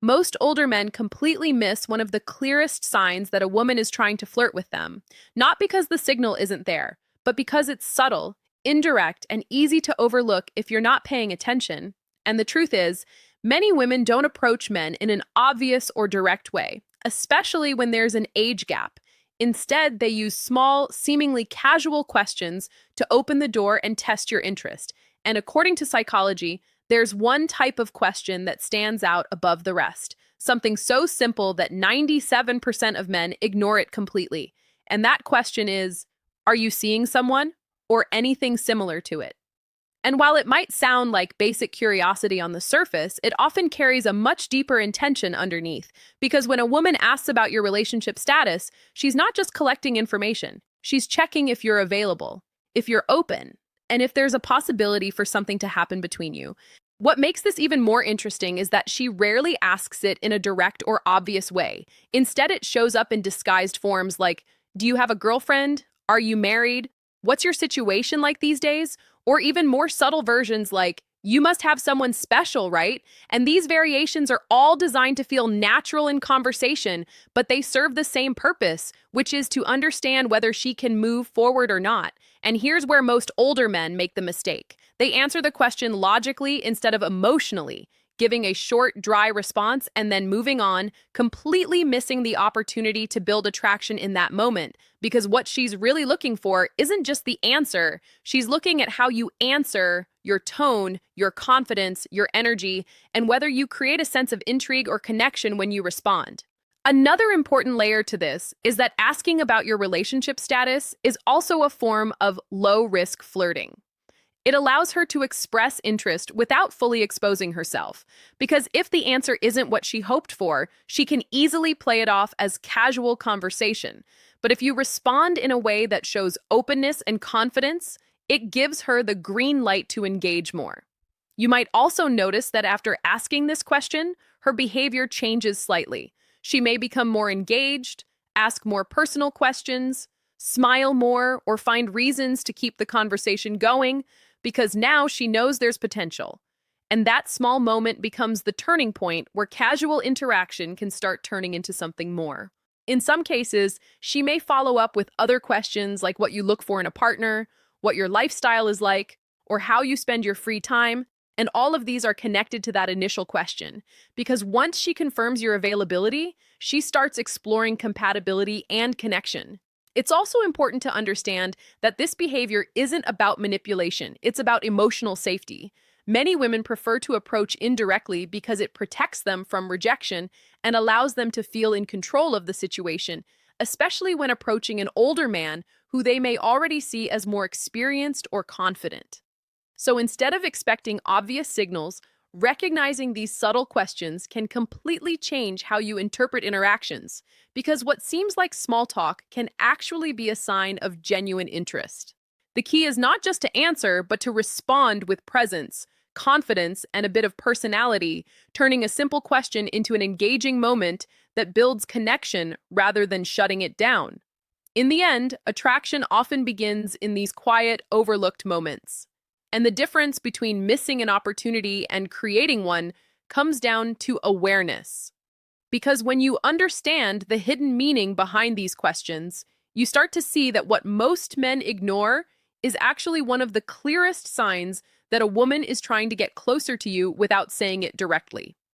Most older men completely miss one of the clearest signs that a woman is trying to flirt with them, not because the signal isn't there, but because it's subtle, indirect, and easy to overlook if you're not paying attention. And the truth is, many women don't approach men in an obvious or direct way, especially when there's an age gap. Instead, they use small, seemingly casual questions to open the door and test your interest. And according to psychology, there's one type of question that stands out above the rest, something so simple that 97% of men ignore it completely. And that question is, are you seeing someone or anything similar to it? And while it might sound like basic curiosity on the surface, it often carries a much deeper intention underneath. Because when a woman asks about your relationship status, she's not just collecting information. She's checking if you're available, if you're open, and if there's a possibility for something to happen between you. What makes this even more interesting is that she rarely asks it in a direct or obvious way. Instead, it shows up in disguised forms like, do you have a girlfriend? Are you married? What's your situation like these days? Or even more subtle versions like, you must have someone special, right? And these variations are all designed to feel natural in conversation, but they serve the same purpose, which is to understand whether she can move forward or not. And here's where most older men make the mistake. They answer the question logically instead of emotionally, giving a short, dry response and then moving on, completely missing the opportunity to build attraction in that moment. Because what she's really looking for isn't just the answer, she's looking at how you answer, your tone, your confidence, your energy, and whether you create a sense of intrigue or connection when you respond. Another important layer to this is that asking about your relationship status is also a form of low-risk flirting. It allows her to express interest without fully exposing herself, because if the answer isn't what she hoped for, she can easily play it off as casual conversation. But if you respond in a way that shows openness and confidence, it gives her the green light to engage more. You might also notice that after asking this question, her behavior changes slightly. She may become more engaged, ask more personal questions, smile more, or find reasons to keep the conversation going, because now she knows there's potential. And that small moment becomes the turning point where casual interaction can start turning into something more. In some cases, she may follow up with other questions like what you look for in a partner, what your lifestyle is like, or how you spend your free time, and all of these are connected to that initial question. Because once she confirms your availability, she starts exploring compatibility and connection. It's also important to understand that this behavior isn't about manipulation, it's about emotional safety. Many women prefer to approach indirectly because it protects them from rejection and allows them to feel in control of the situation, especially when approaching an older man who they may already see as more experienced or confident. So instead of expecting obvious signals, recognizing these subtle questions can completely change how you interpret interactions, because what seems like small talk can actually be a sign of genuine interest. The key is not just to answer, but to respond with presence, confidence, and a bit of personality, turning a simple question into an engaging moment that builds connection rather than shutting it down. In the end, attraction often begins in these quiet, overlooked moments. And the difference between missing an opportunity and creating one comes down to awareness. Because when you understand the hidden meaning behind these questions, you start to see that what most men ignore is actually one of the clearest signs that a woman is trying to get closer to you without saying it directly.